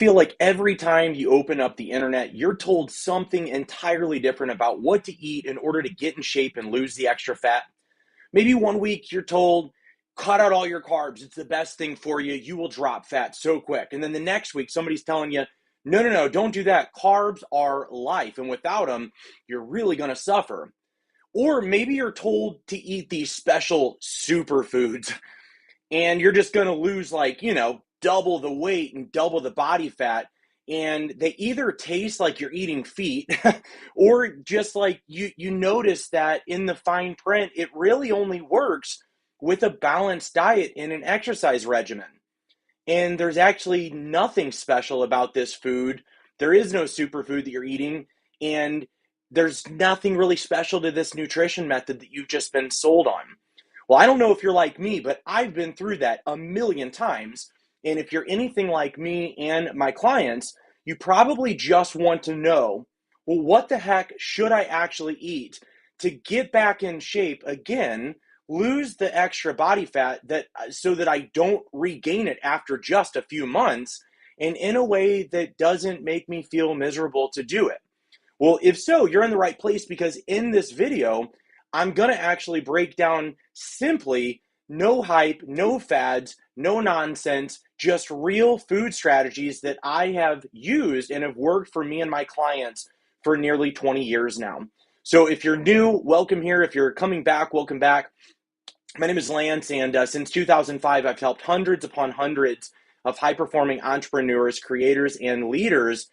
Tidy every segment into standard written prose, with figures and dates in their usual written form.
Feel like every time you open up the internet, you're told something entirely different about what to eat in order to get in shape and lose the extra fat. Maybe one week you're told, cut out all your carbs. It's the best thing for you. You will drop fat so quick. And then the next week, somebody's telling you, no, no, no, don't do that. Carbs are life. And without them, you're really going to suffer. Or maybe you're told to eat these special superfoods and you're just going to lose double the weight and double the body fat, and they either taste like you're eating feet or just like you notice that in the fine print it really only works with a balanced diet and an exercise regimen. And there's actually nothing special about this food. There is no superfood that you're eating, and there's nothing really special to this nutrition method that you've just been sold on. Well, I don't know if you're like me, but I've been through that a million times. And if you're anything like me and my clients, you probably just want to know, well, what the heck should I actually eat to get back in shape again, lose the extra body fat so that I don't regain it after just a few months, and in a way that doesn't make me feel miserable to do it? Well, if so, you're in the right place, because in this video, I'm going to actually break down simply no hype, no fads, no nonsense, just real food strategies that I have used and have worked for me and my clients for nearly 20 years now. So if you're new, welcome here. If you're coming back, welcome back. My name is Lance, and since 2005, I've helped hundreds upon hundreds of high-performing entrepreneurs, creators, and leaders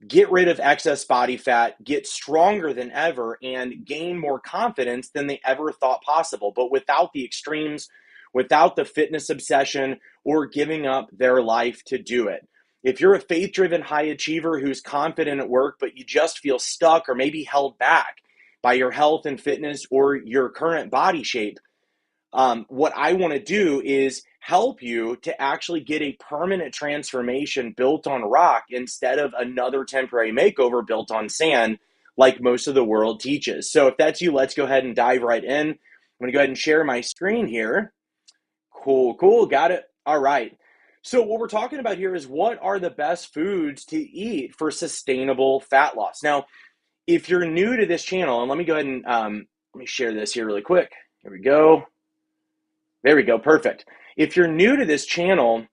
get rid of excess body fat, get stronger than ever, and gain more confidence than they ever thought possible, but without the extremes, without the fitness obsession, or giving up their life to do it. If you're a faith-driven high achiever who's confident at work, but you just feel stuck or maybe held back by your health and fitness or your current body shape, what I want to do is help you to actually get a permanent transformation built on rock instead of another temporary makeover built on sand, like most of the world teaches. So if that's you, let's go ahead and dive right in. I'm going to go ahead and share my screen here. Cool. Got it. All right. So what we're talking about here is, what are the best foods to eat for sustainable fat loss? Now, if you're new to this channel, and let me go ahead and let me share this here really quick. Here we go. There we go. Perfect. If you're new to this channel,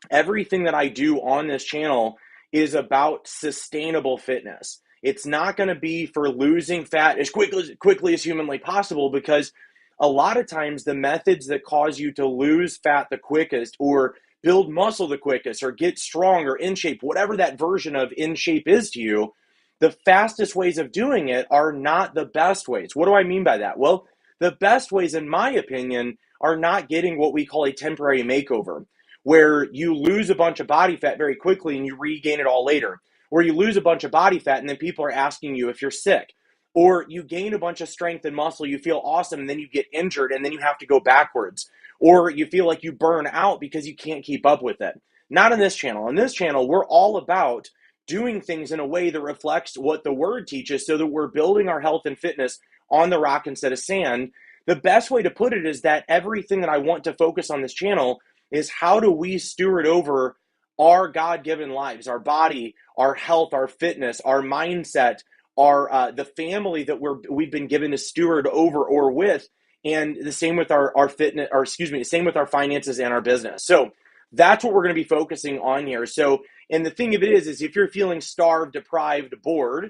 everything that I do on this channel is about sustainable fitness. It's not going to be for losing fat as quickly as humanly possible, because a lot of times the methods that cause you to lose fat the quickest, or build muscle the quickest, or get strong or in shape, whatever that version of in shape is to you, the fastest ways of doing it are not the best ways. What do I mean by that? Well, the best ways, in my opinion, are not getting what we call a temporary makeover, where you lose a bunch of body fat very quickly and you regain it all later, or you lose a bunch of body fat and then people are asking you if you're sick, or you gain a bunch of strength and muscle, you feel awesome, and then you get injured and then you have to go backwards, or you feel like you burn out because you can't keep up with it. Not in this channel. On this channel, we're all about doing things in a way that reflects what the word teaches, so that we're building our health and fitness on the rock instead of sand. The best way to put it is that everything that I want to focus on this channel is, how do we steward over our God-given lives, our body, our health, our fitness, our mindset, our the family that we've been given to steward over or with, and the same with our fitness, or the same with our finances and our business. So that's what we're going to be focusing on here. So, and the thing of it is if you're feeling starved, deprived, bored,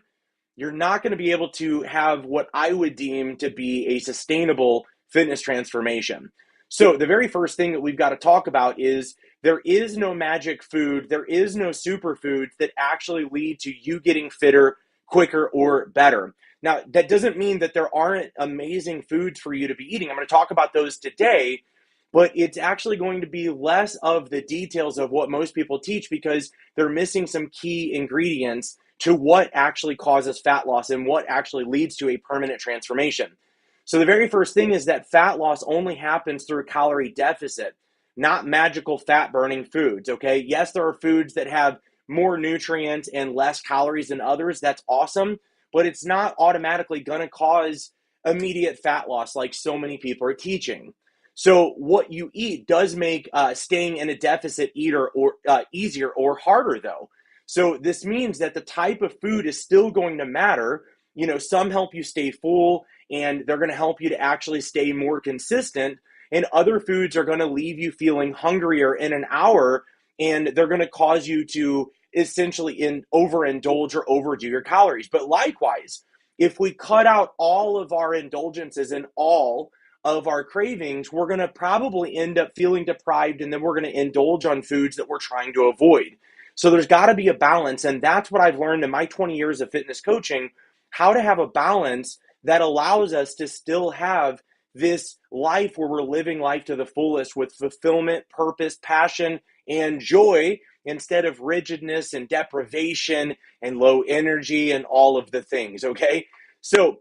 you're not going to be able to have what I would deem to be a sustainable fitness transformation. So the very first thing that we've got to talk about is, there is no magic food, there is no superfoods that actually lead to you getting fitter, quicker, or better. Now, that doesn't mean that there aren't amazing foods for you to be eating. I'm going to talk about those today, but it's actually going to be less of the details of what most people teach, because they're missing some key ingredients to what actually causes fat loss and what actually leads to a permanent transformation. So the very first thing is that fat loss only happens through a calorie deficit, not magical fat burning foods, okay? Yes, there are foods that have more nutrients and less calories than others. That's awesome, but it's not automatically going to cause immediate fat loss like so many people are teaching. So what you eat does make staying in a deficit easier or harder, though. So this means that the type of food is still going to matter. Some help you stay full, and they're going to help you to actually stay more consistent. And other foods are going to leave you feeling hungrier in an hour, and they're going to cause you to essentially overindulge or overdo your calories. But likewise, if we cut out all of our indulgences and all of our cravings, we're going to probably end up feeling deprived, and then we're going to indulge on foods that we're trying to avoid. So there's got to be a balance, and that's what I've learned in my 20 years of fitness coaching, how to have a balance that allows us to still have this life where we're living life to the fullest with fulfillment, purpose, passion, and joy, instead of rigidness and deprivation and low energy and all of the things, okay? So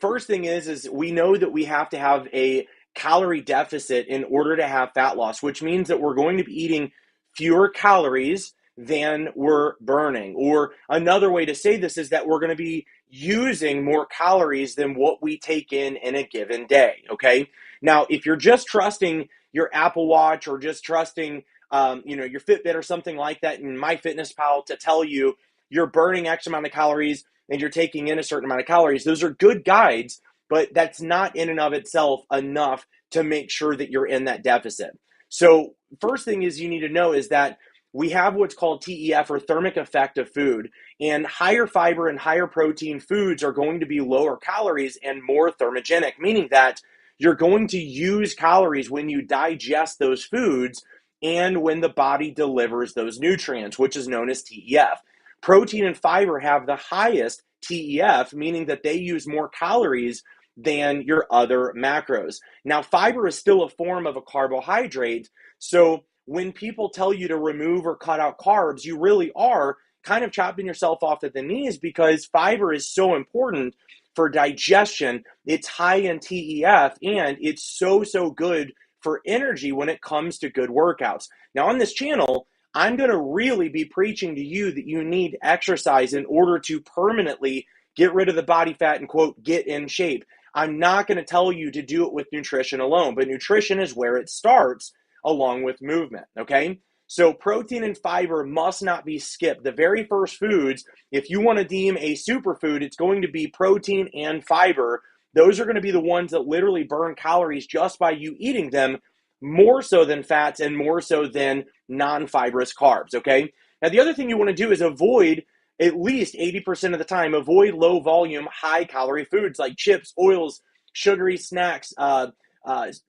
first thing is we know that we have to have a calorie deficit in order to have fat loss, which means that we're going to be eating fewer calories than we're burning. Or another way to say this is that we're going to be using more calories than what we take in a given day, okay? Now, if you're just trusting your Apple Watch or just trusting your Fitbit or something like that in MyFitnessPal to tell you you're burning X amount of calories and you're taking in a certain amount of calories, those are good guides, but that's not in and of itself enough to make sure that you're in that deficit. So first thing is you need to know is that we have what's called TEF, or thermic effect of food, and higher fiber and higher protein foods are going to be lower calories and more thermogenic, meaning that you're going to use calories when you digest those foods and when the body delivers those nutrients, which is known as TEF. Protein and fiber have the highest TEF, meaning that they use more calories than your other macros. Now, fiber is still a form of a carbohydrate, so when people tell you to remove or cut out carbs, you really are kind of chopping yourself off at the knees, because fiber is so important for digestion. It's high in TEF, and it's so good for energy when it comes to good workouts. Now, on this channel, I'm going to really be preaching to you that you need exercise in order to permanently get rid of the body fat and, quote, get in shape. I'm not going to tell you to do it with nutrition alone, but nutrition is where it starts, along with movement, okay? So protein and fiber must not be skipped. The very first foods, if you want to deem a superfood, it's going to be protein and fiber. Those are going to be the ones that literally burn calories just by you eating them, more so than fats and more so than non-fibrous carbs, okay? Now, the other thing you want to do is avoid, at least 80% of the time, avoid low volume, high calorie foods like chips, oils, sugary snacks,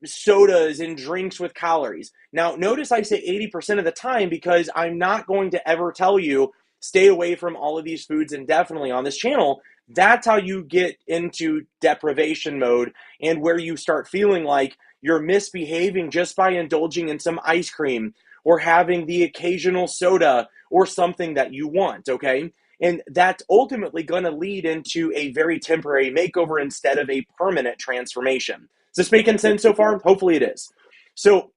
sodas and drinks with calories. Now, notice I say 80% of the time, because I'm not going to ever tell you stay away from all of these foods indefinitely on this channel. That's how you get into deprivation mode, and where you start feeling like you're misbehaving just by indulging in some ice cream or having the occasional soda or something that you want, okay? And that's ultimately going to lead into a very temporary makeover instead of a permanent transformation. Is this making sense so far? Hopefully it is. So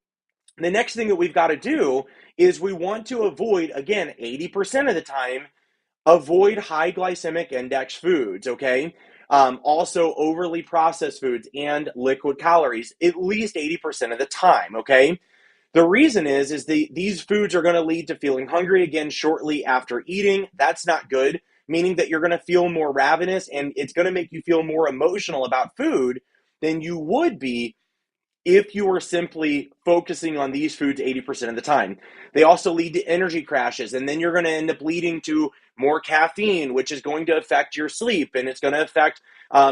the next thing that we've got to do is we want to avoid, again, 80% of the time, avoid high glycemic index foods, okay? Also overly processed foods and liquid calories, at least 80% of the time, okay? The reason is these foods are going to lead to feeling hungry again shortly after eating. That's not good, meaning that you're going to feel more ravenous, and it's going to make you feel more emotional about food than you would be if you were simply focusing on these foods 80% of the time. They also lead to energy crashes, and then you're going to end up leading to more caffeine, which is going to affect your sleep, and it's going to affect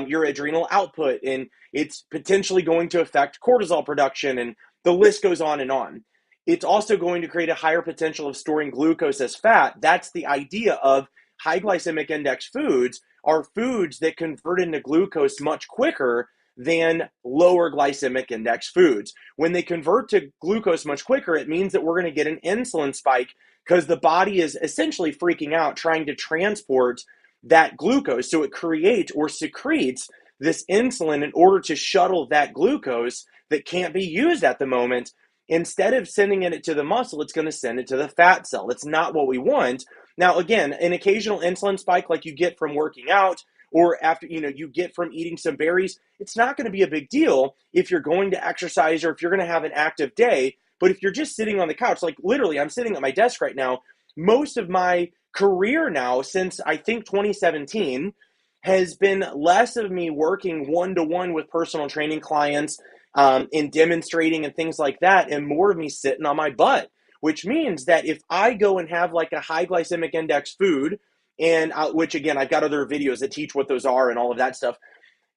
your adrenal output, and it's potentially going to affect cortisol production, and the list goes on and on. It's also going to create a higher potential of storing glucose as fat. That's the idea of high glycemic index foods, are foods that convert into glucose much quicker than lower glycemic index foods. When they convert to glucose much quicker, it means that we're going to get an insulin spike, because the body is essentially freaking out trying to transport that glucose. So it creates or secretes this insulin in order to shuttle that glucose that can't be used at the moment. Instead of sending it to the muscle, it's going to send it to the fat cell. It's not what we want. Now, again, an occasional insulin spike like you get from working out or after, you get from eating some berries, it's not going to be a big deal if you're going to exercise or if you're going to have an active day. But if you're just sitting on the couch, like literally, I'm sitting at my desk right now, most of my career now, since I think 2017, has been less of me working one-to-one with personal training clients and demonstrating and things like that, and more of me sitting on my butt, which means that if I go and have like a high glycemic index food, and which again, I've got other videos that teach what those are and all of that stuff,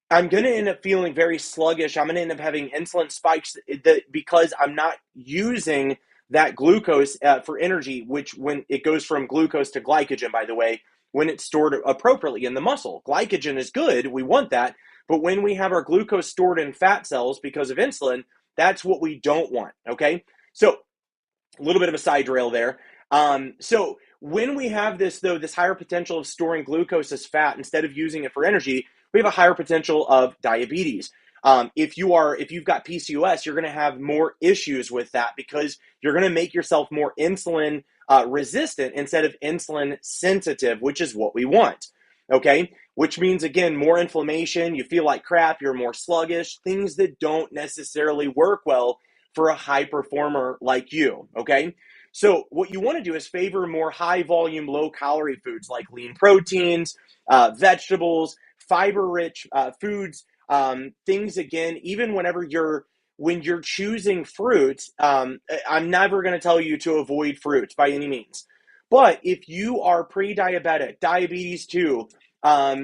I'm going to end up feeling very sluggish. I'm going to end up having insulin spikes because I'm not using that glucose for energy, which when it goes from glucose to glycogen, by the way, when it's stored appropriately in the muscle. Glycogen is good. We want that. But when we have our glucose stored in fat cells because of insulin, that's what we don't want. Okay. So a little bit of a side rail there. So when we have this, though, this higher potential of storing glucose as fat instead of using it for energy, we have a higher potential of diabetes. If you've got PCOS, you're going to have more issues with that because you're going to make yourself more insulin resistant instead of insulin sensitive, which is what we want. Okay, which means again more inflammation. You feel like crap. You're more sluggish. Things that don't necessarily work well for a high performer like you. Okay. So what you want to do is favor more high volume, low calorie foods like lean proteins, vegetables, fiber rich foods, things again, even when you're choosing fruits, I'm never going to tell you to avoid fruits by any means. But if you are pre-diabetic, diabetes 2,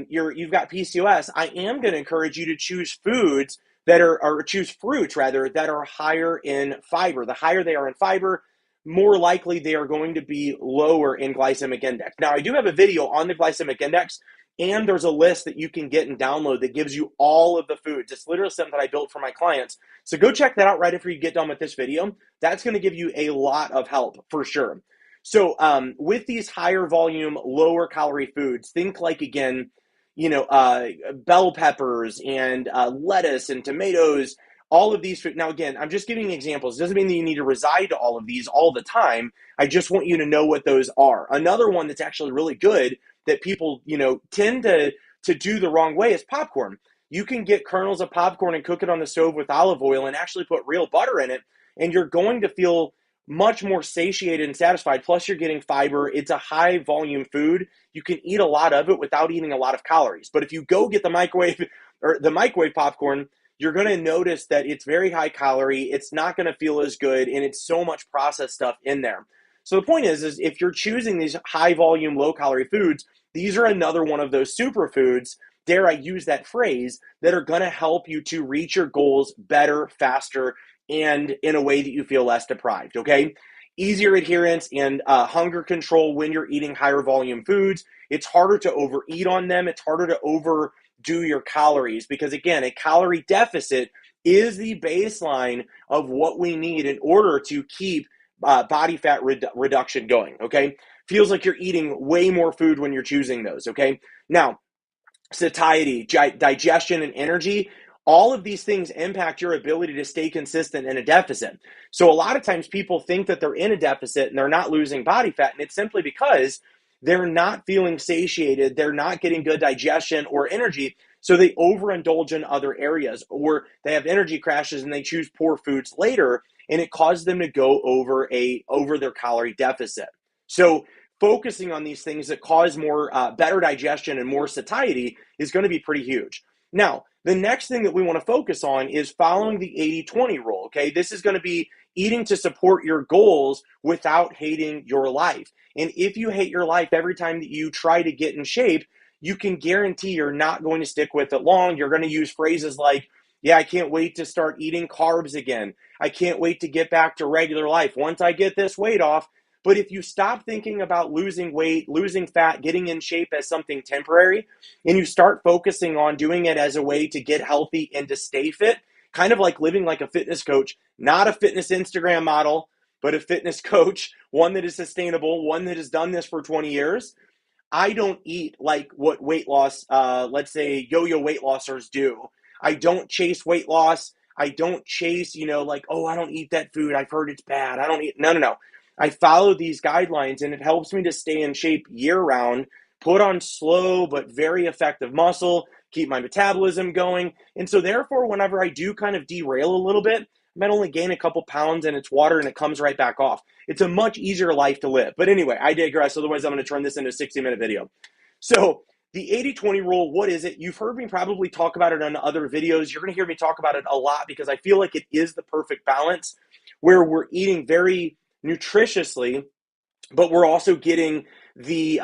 you've got PCOS, I am going to encourage you to choose foods or choose fruits rather, that are higher in fiber. The higher they are in fiber, more likely they are going to be lower in glycemic index. Now, I do have a video on the glycemic index, and there's a list that you can get and download that gives you all of the foods. It's literally something that I built for my clients. So go check that out right after you get done with this video. That's going to give you a lot of help for sure. So with these higher volume, lower calorie foods, think like, again, bell peppers and lettuce and tomatoes, all of these food. Now, again, I'm just giving examples. It doesn't mean that you need to reside to all of these all the time. I just want you to know what those are. Another one that's actually really good that people, tend to do the wrong way is popcorn. You can get kernels of popcorn and cook it on the stove with olive oil and actually put real butter in it, and you're going to feel much more satiated and satisfied. Plus, you're getting fiber. It's a high volume food. You can eat a lot of it without eating a lot of calories. But if you go get the microwave popcorn, you're going to notice that it's very high calorie. It's not going to feel as good, and it's so much processed stuff in there. So the point is if you're choosing these high volume, low calorie foods, these are another one of those superfoods, dare I use that phrase, that are going to help you to reach your goals better, faster, and in a way that you feel less deprived, okay? Easier adherence and hunger control when you're eating higher volume foods. It's harder to overeat on them. It's harder to overdo your calories because, again, a calorie deficit is the baseline of what we need in order to keep body fat reduction going, okay? Feels like you're eating way more food when you're choosing those, okay? Now, satiety, digestion, and energy, all of these things impact your ability to stay consistent in a deficit. So a lot of times people think that they're in a deficit and they're not losing body fat, and it's simply because they're not feeling satiated, they're not getting good digestion or energy, so they overindulge in other areas, or they have energy crashes and they choose poor foods later, and it causes them to go over their calorie deficit. So focusing on these things that cause more better digestion and more satiety is going to be pretty huge. Now, the next thing that we want to focus on is following the 80-20 rule, okay? This is going to be eating to support your goals without hating your life. And if you hate your life every time that you try to get in shape, you can guarantee you're not going to stick with it long. You're going to use phrases like, yeah, I can't wait to start eating carbs again. I can't wait to get back to regular life once I get this weight off. But if you stop thinking about losing weight, losing fat, getting in shape as something temporary, and you start focusing on doing it as a way to get healthy and to stay fit, kind of like living like a fitness coach, not a fitness Instagram model, but a fitness coach, one that is sustainable, one that has done this for 20 years. I don't eat like what weight loss, let's say yo-yo weight lossers do. I don't chase weight loss. I don't chase, like, oh, I don't eat that food. I've heard it's bad. I don't eat. No. I follow these guidelines, and it helps me to stay in shape year round. put on slow but very effective muscle, keep my metabolism going. And so therefore, whenever I do kind of derail a little bit, I might only gain a couple pounds and it's water and it comes right back off. It's a much easier life to live. But anyway, I digress. Otherwise, I'm going to turn this into a 60-minute video. So the 80-20 rule, what is it? You've heard me probably talk about it on other videos. You're going to hear me talk about it a lot because I feel like it is the perfect balance where we're eating very nutritiously, but we're also getting the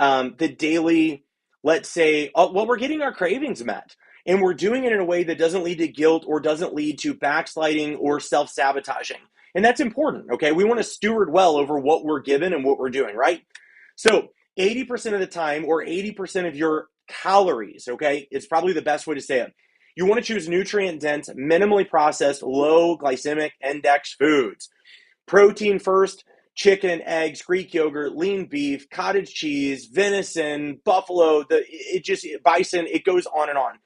daily, let's say, well, we're getting our cravings met. And we're doing it in a way that doesn't lead to guilt or doesn't lead to backsliding or self-sabotaging. And that's important, okay? We want to steward well over what we're given and what we're doing, right? So 80% of the time, or 80% of your calories, okay, it's probably the best way to say it. You want to choose nutrient-dense, minimally processed, low glycemic index foods. Protein first, chicken, eggs, Greek yogurt, lean beef, cottage cheese, venison, buffalo, bison, it goes on and on.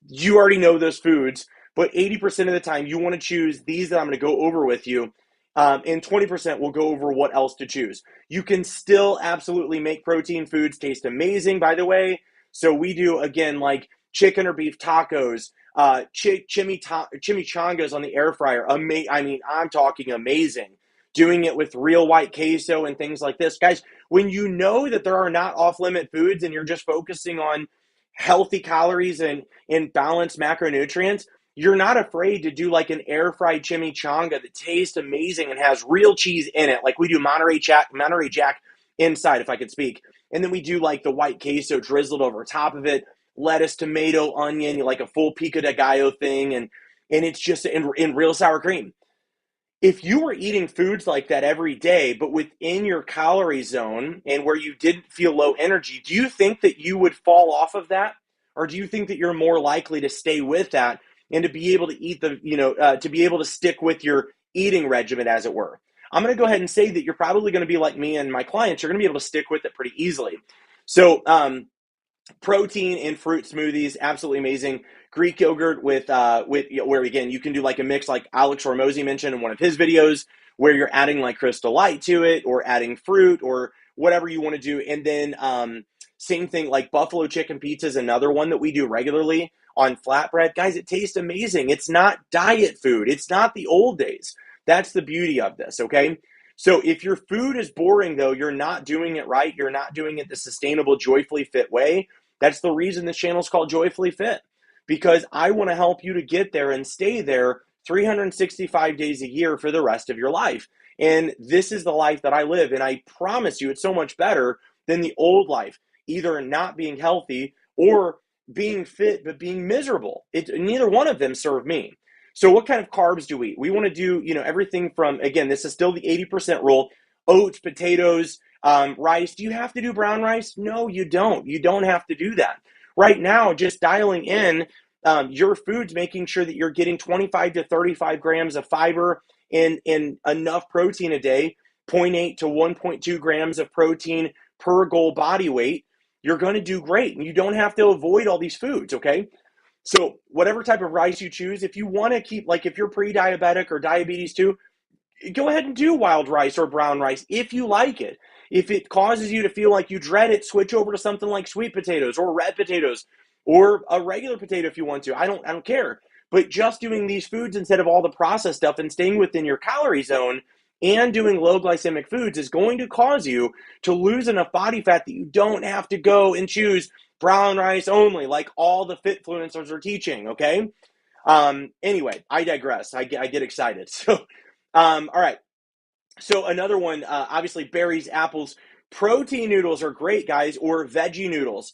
You already know those foods, but 80% of the time you want to choose these that I'm going to go over with you. And 20% will go over what else to choose. You can still absolutely make protein foods taste amazing, by the way. So we do, again, like chicken or beef tacos, chimichangas on the air fryer. I mean, I'm talking amazing. Doing it with real white queso and things like this. Guys, when you know that there are not off-limit foods and you're just focusing on healthy calories and balanced macronutrients, you're not afraid to do like an air fried chimichanga that tastes amazing and has real cheese in it. Like we do Monterey Jack inside, if I could speak. And then we do like the white queso drizzled over top of it, lettuce, tomato, onion, like a full pico de gallo thing. And it's just in real sour cream. If you were eating foods like that every day, but within your calorie zone and where you didn't feel low energy, do you think that you would fall off of that? Or do you think that you're more likely to stay with that and to be able to eat to be able to stick with your eating regimen, as it were? I'm going to go ahead and say that you're probably going to be like me and my clients. You're going to be able to stick with it pretty easily. So, protein in fruit smoothies, absolutely amazing. Greek yogurt with where again you can do like a mix like Alex Hormozy mentioned in one of his videos where you're adding like Crystal Light to it or adding fruit or whatever you want to do. And then same thing like buffalo chicken pizza is another one that we do regularly on flatbread. Guys, it tastes amazing. It's not diet food. It's not the old days. That's the beauty of this, okay? So if your food is boring, though, you're not doing it right. You're not doing it the sustainable, joyfully fit way. That's the reason this channel is called Joyfully Fit, because I want to help you to get there and stay there 365 days a year for the rest of your life. And this is the life that I live. And I promise you, it's so much better than the old life, either not being healthy or being fit, but being miserable. Neither one of them serve me. So what kind of carbs do we eat? We want to do, everything from, again, this is still the 80% rule, oats, potatoes, rice. Do you have to do brown rice? No, you don't. You don't have to do that. Right now, just dialing in your foods, making sure that you're getting 25 to 35 grams of fiber and enough protein a day, 0.8 to 1.2 grams of protein per goal body weight, you're going to do great. And you don't have to avoid all these foods, okay? So whatever type of rice you choose, if you want to keep, like if you're pre-diabetic or diabetes too, go ahead and do wild rice or brown rice if you like it. If it causes you to feel like you dread it, switch over to something like sweet potatoes or red potatoes or a regular potato if you want to. I don't care. But just doing these foods instead of all the processed stuff and staying within your calorie zone and doing low glycemic foods is going to cause you to lose enough body fat that you don't have to go and choose brown rice only, like all the fitfluencers are teaching, okay? Anyway, I digress. I get excited. So, all right. So another one, obviously berries, apples, protein noodles are great, guys, or veggie noodles.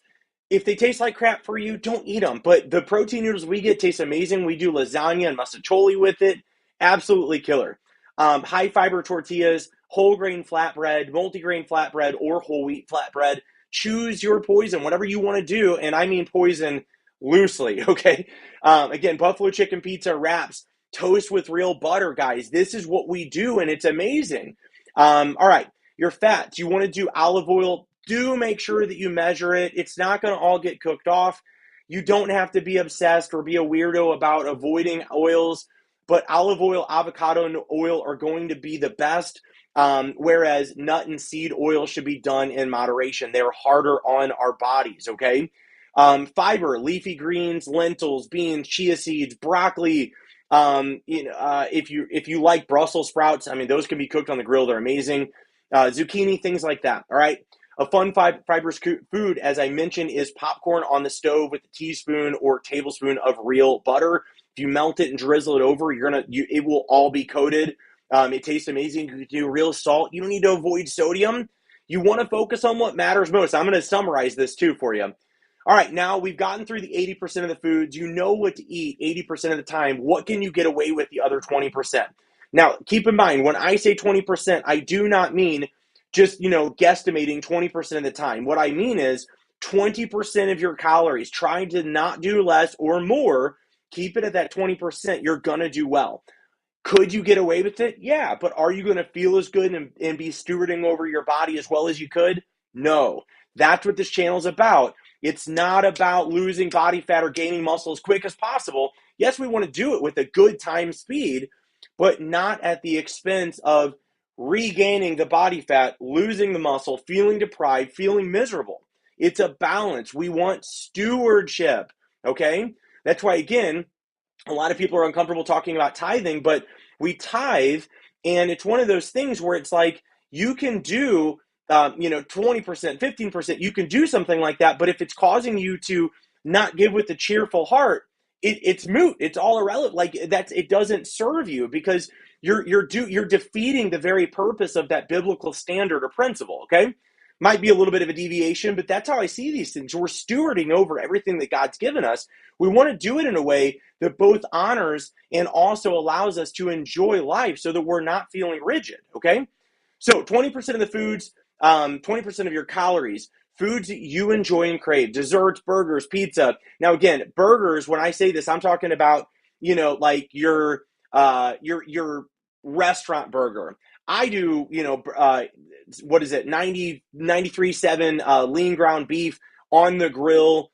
If they taste like crap for you, don't eat them. But the protein noodles we get taste amazing. We do lasagna and mustacholi with it. Absolutely killer. High fiber tortillas, whole grain flatbread, multigrain flatbread, or whole wheat flatbread. Choose your poison, whatever you want to do. And I mean poison loosely, okay? Again, buffalo chicken pizza wraps, toast with real butter, guys. This is what we do, and it's amazing. All right, your fats. You want to do olive oil. Do make sure that you measure it. It's not going to all get cooked off. You don't have to be obsessed or be a weirdo about avoiding oils, but olive oil, avocado oil are going to be the best. Whereas nut and seed oil should be done in moderation. They're harder on our bodies, okay? Fiber, leafy greens, lentils, beans, chia seeds, broccoli. If you like Brussels sprouts, I mean, those can be cooked on the grill. They're amazing. Zucchini, things like that, all right? A fun fibrous food, as I mentioned, is popcorn on the stove with a teaspoon or tablespoon of real butter. If you melt it and drizzle it over, it will all be coated. It tastes amazing. You can do real salt. You don't need to avoid sodium. You want to focus on what matters most. I'm going to summarize this too for you. All right, now we've gotten through the 80% of the foods. You know what to eat 80% of the time. What can you get away with the other 20%? Now, keep in mind, when I say 20%, I do not mean just, guesstimating 20% of the time. What I mean is 20% of your calories. Try to not do less or more. Keep it at that 20%. You're going to do well. Could you get away with it? Yeah, but are you going to feel as good and be stewarding over your body as well as you could? No. That's what this channel is about. It's not about losing body fat or gaining muscle as quick as possible. Yes, we want to do it with a good time speed, but not at the expense of regaining the body fat, losing the muscle, feeling deprived, feeling miserable. It's a balance. We want stewardship, okay? That's why, again, a lot of people are uncomfortable talking about tithing, but we tithe, and it's one of those things where it's like you can do, 20%, 15%, you can do something like that, but if it's causing you to not give with a cheerful heart, it's moot. It's all irrelevant. Like it doesn't serve you because you're defeating the very purpose of that biblical standard or principle. Okay, might be a little bit of a deviation, but that's how I see these things. We're stewarding over everything that God's given us. We want to do it in a way that both honors and also allows us to enjoy life so that we're not feeling rigid, okay? So 20% of the foods, 20% of your calories, foods that you enjoy and crave, desserts, burgers, pizza. Now, again, burgers, when I say this, I'm talking about, like your restaurant burger. I do, what is it, 93.7 lean ground beef on the grill,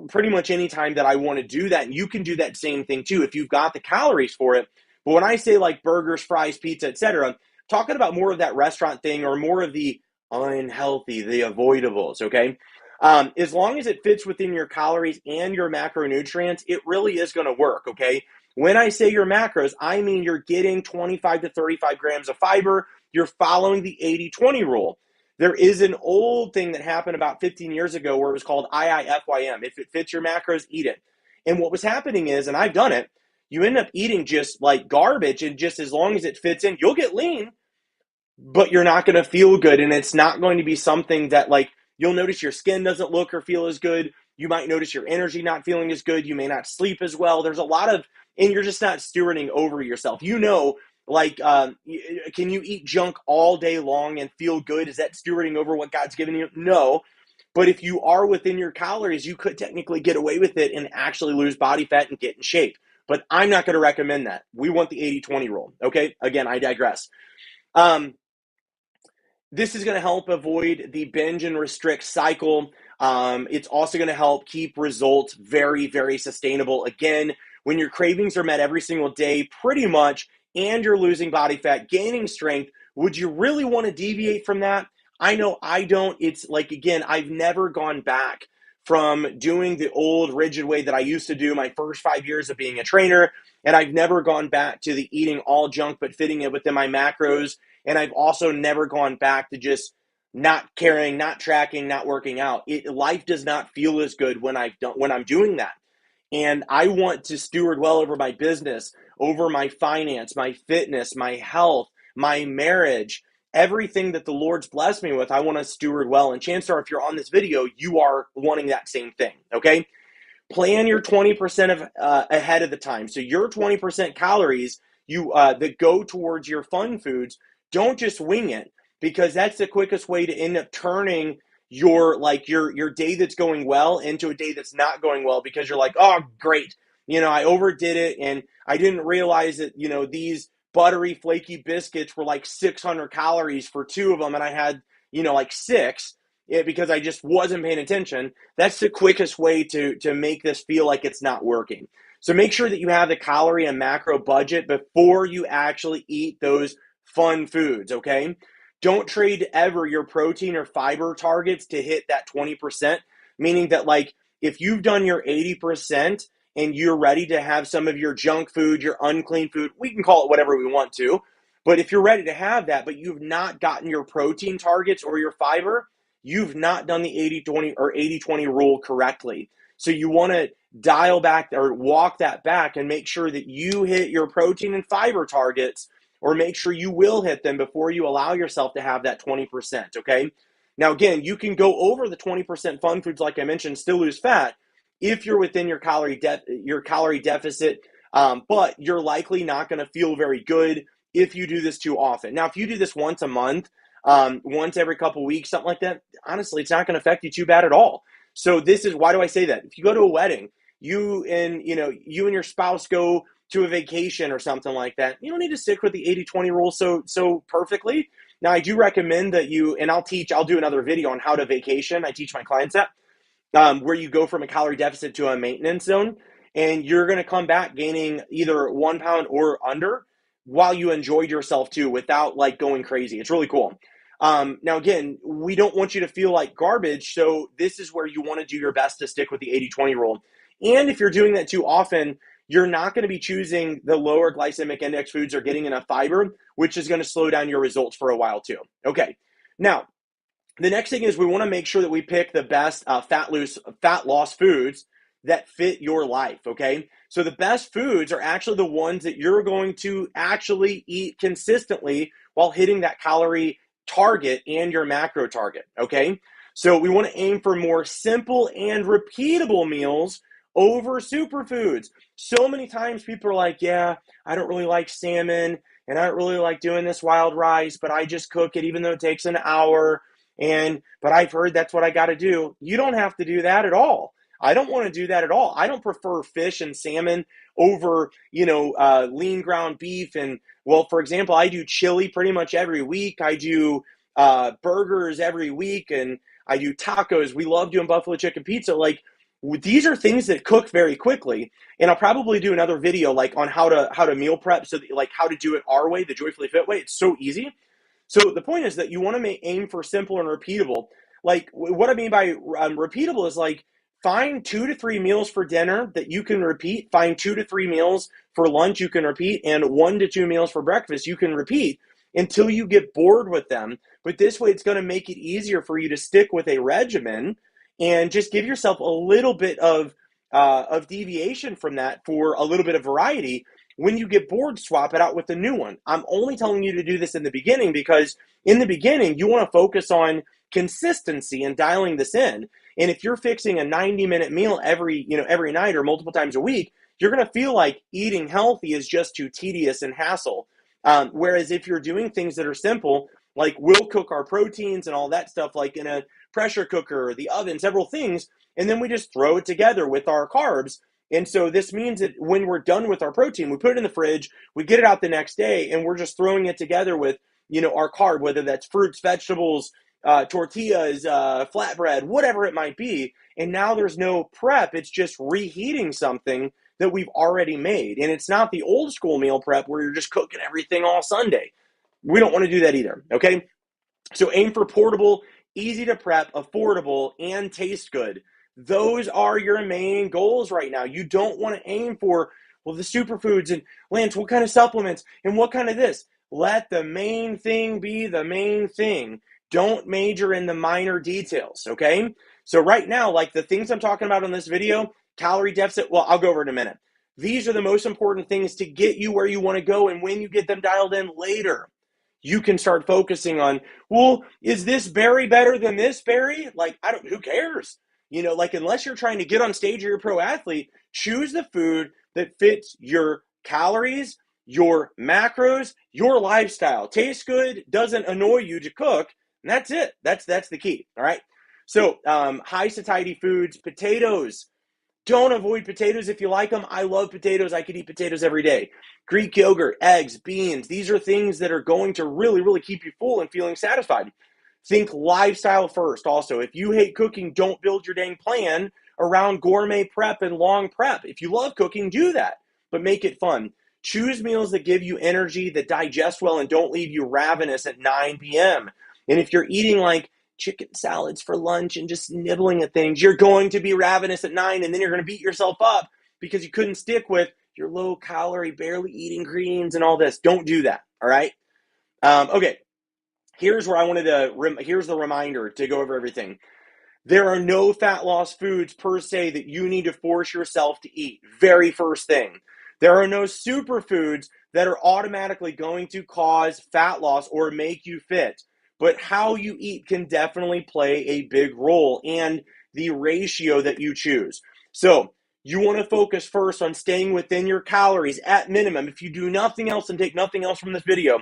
pretty much anytime that I want to do that. And you can do that same thing too if you've got the calories for it. But when I say like burgers, fries, pizza, etc., talking about more of that restaurant thing or more of the unhealthy, the avoidables, okay? As long as it fits within your calories and your macronutrients, it really is going to work, okay? When I say your macros, I mean you're getting 25 to 35 grams of fiber. You're following the 80-20 rule. There is an old thing that happened about 15 years ago where it was called IIFYM. If it fits your macros, eat it. And what was happening is, and I've done it, you end up eating just like garbage, and just as long as it fits in, you'll get lean, but you're not going to feel good. And it's not going to be something that like you'll notice your skin doesn't look or feel as good. You might notice your energy not feeling as good. You may not sleep as well. There's a lot of, and you're just not stewarding over yourself. Like, can you eat junk all day long and feel good? Is that stewarding over what God's given you? No. But if you are within your calories, you could technically get away with it and actually lose body fat and get in shape. But I'm not going to recommend that. We want the 80-20 rule. Okay. Again, I digress. This is going to help avoid the binge and restrict cycle. It's also going to help keep results very, very sustainable. Again, when your cravings are met every single day, pretty much, and you're losing body fat, gaining strength, would you really want to deviate from that? I know I don't. It's like, again, I've never gone back from doing the old rigid way that I used to do my first 5 years of being a trainer. And I've never gone back to the eating all junk, but fitting it within my macros. And I've also never gone back to just not caring, not tracking, not working out. Life does not feel as good when I'm doing that. And I want to steward well over my business, over my finance, my fitness, my health, my marriage, everything that the Lord's blessed me with. I want to steward well. And chances are, if you're on this video, you are wanting that same thing. Okay. Plan your 20% of ahead of the time. So your 20% calories that go towards your fun foods, don't just wing it, because that's the quickest way to end up turning your day that's going well into a day that's not going well, because you're like, oh, great. I overdid it and I didn't realize that, these buttery, flaky biscuits were like 600 calories for two of them. And I had, like six. Because I just wasn't paying attention. That's the quickest way to make this feel like it's not working. So make sure that you have the calorie and macro budget before you actually eat those fun foods, okay? Don't trade ever your protein or fiber targets to hit that 20%, meaning that, like, if you've done your 80% and you're ready to have some of your junk food, your unclean food, we can call it whatever we want to, but if you're ready to have that, but you've not gotten your protein targets or your fiber, you've not done the 80-20 or 80-20 rule correctly. So you want to dial back or walk that back and make sure that you hit your protein and fiber targets, or make sure you will hit them before you allow yourself to have that 20%, okay? Now, again, you can go over the 20% fun foods, like I mentioned, still lose fat if you're within your calorie deficit, but you're likely not going to feel very good if you do this too often. Now, if you do this once a month, once every couple weeks, something like that, honestly, it's not going to affect you too bad at all. So this is, why do I say that? If you go to a wedding, you and your spouse go to a vacation or something like that, you don't need to stick with the 80-20 rule so perfectly. Now, I do recommend that I'll do another video on how to vacation. I teach my clients that, where you go from a calorie deficit to a maintenance zone, and you're going to come back gaining either 1 pound or under while you enjoyed yourself too, without like going crazy. It's really cool. Now, again, we don't want you to feel like garbage, so this is where you want to do your best to stick with the 80-20 rule. And if you're doing that too often, you're not going to be choosing the lower glycemic index foods or getting enough fiber, which is going to slow down your results for a while too. Okay, now, the next thing is we want to make sure that we pick the best fat loss foods that fit your life, okay? So the best foods are actually the ones that you're going to actually eat consistently while hitting that calorie target and your macro target, okay? So we want to aim for more simple and repeatable meals over superfoods. So many times people are like, yeah, I don't really like salmon and I don't really like doing this wild rice, but I just cook it even though it takes an hour. But I've heard that's what I got to do. You don't have to do that at all. I don't want to do that at all. I don't prefer fish and salmon over, lean ground beef. And, well, for example, I do chili pretty much every week. I do burgers every week, and I do tacos. We love doing buffalo chicken pizza. Like, these are things that cook very quickly. And I'll probably do another video like on how to meal prep, so that, like, how to do it our way, the Joyfully Fit way. It's so easy. So the point is that you want to aim for simple and repeatable. Like, what I mean by repeatable is, like, find 2 to 3 meals for dinner that you can repeat. Find 2 to 3 meals for lunch you can repeat, and 1 to 2 meals for breakfast you can repeat until you get bored with them. But this way, it's going to make it easier for you to stick with a regimen and just give yourself a little bit of deviation from that for a little bit of variety. When you get bored, swap it out with a new one. I'm only telling you to do this in the beginning because in the beginning, you want to focus on consistency and dialing this in. And if you're fixing a 90-minute meal every night or multiple times a week, you're going to feel like eating healthy is just too tedious and hassle. Whereas if you're doing things that are simple, like we'll cook our proteins and all that stuff, like in a pressure cooker or the oven, several things, and then we just throw it together with our carbs. And so this means that when we're done with our protein, we put it in the fridge, we get it out the next day, and we're just throwing it together with, our carb, whether that's fruits, vegetables, tortillas, flatbread, whatever it might be. And now there's no prep. It's just reheating something that we've already made. And it's not the old school meal prep where you're just cooking everything all Sunday. We don't want to do that either, okay? So aim for portable, easy to prep, affordable, and taste good. Those are your main goals right now. You don't want to aim for, well, the superfoods and, Lance, what kind of supplements and what kind of this? Let the main thing be the main thing. Don't major in the minor details, okay? So right now, like the things I'm talking about in this video, calorie deficit, well, I'll go over it in a minute. These are the most important things to get you where you want to go, and when you get them dialed in later, you can start focusing on, well, is this berry better than this berry? Like, who cares? Unless you're trying to get on stage or you're a pro athlete, choose the food that fits your calories, your macros, your lifestyle. Tastes good, doesn't annoy you to cook, and that's it. That's the key, all right? So high satiety foods, potatoes. Don't avoid potatoes if you like them. I love potatoes. I could eat potatoes every day. Greek yogurt, eggs, beans. These are things that are going to really, really keep you full and feeling satisfied. Think lifestyle first. Also, if you hate cooking, don't build your dang plan around gourmet prep and long prep. If you love cooking, do that, but make it fun. Choose meals that give you energy, that digest well, and don't leave you ravenous at 9 p.m. And if you're eating like chicken salads for lunch and just nibbling at things, you're going to be ravenous at 9, and then you're going to beat yourself up because you couldn't stick with your low calorie, barely eating greens and all this. Don't do that, all right? Okay, here's where I wanted to, here's the reminder to go over everything. There are no fat loss foods per se that you need to force yourself to eat. Very first thing. There are no superfoods that are automatically going to cause fat loss or make you fit. But how you eat can definitely play a big role, and the ratio that you choose. So you want to focus first on staying within your calories at minimum. If you do nothing else and take nothing else from this video,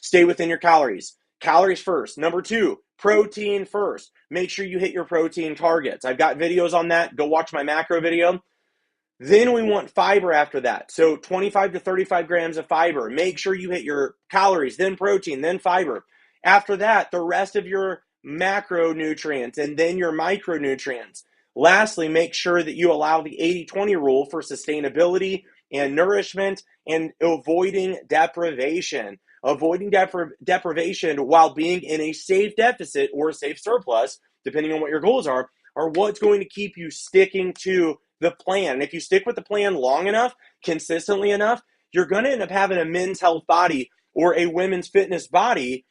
stay within your calories. Calories first. Number 2, protein first. Make sure you hit your protein targets. I've got videos on that. Go watch my macro video. Then we want fiber after that. So 25 to 35 grams of fiber. Make sure you hit your calories, then protein, then fiber. After that, the rest of your macronutrients and then your micronutrients. Lastly, make sure that you allow the 80-20 rule for sustainability and nourishment and avoiding deprivation. Avoiding deprivation while being in a safe deficit or a safe surplus, depending on what your goals are what's going to keep you sticking to the plan. And if you stick with the plan long enough, consistently enough, you're going to end up having a men's health body or a women's fitness body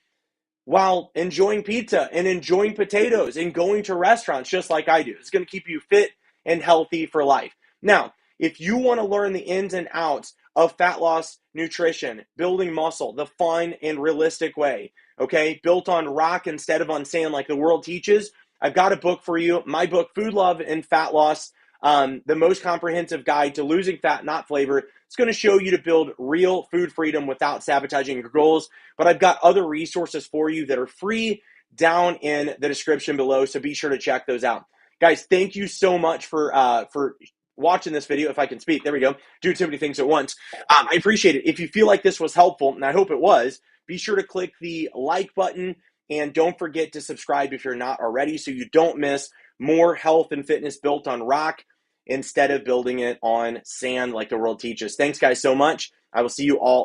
while enjoying pizza and enjoying potatoes and going to restaurants just like I do. It's going to keep you fit and healthy for life. Now, if you want to learn the ins and outs of fat loss nutrition, building muscle, the fun and realistic way, okay, built on rock instead of on sand like the world teaches, I've got a book for you. My book, Food Love and Fat Loss, the most comprehensive guide to losing fat, not flavor. It's going to show you to build real food freedom without sabotaging your goals. But I've got other resources for you that are free down in the description below, so be sure to check those out. Guys, thank you so much for watching this video. If I can speak, there we go. Do too many things at once. I appreciate it. If you feel like this was helpful, and I hope it was, be sure to click the like button, and don't forget to subscribe if you're not already so you don't miss more health and fitness built on rock instead of building it on sand like the world teaches. Thanks, guys, so much. I will see you all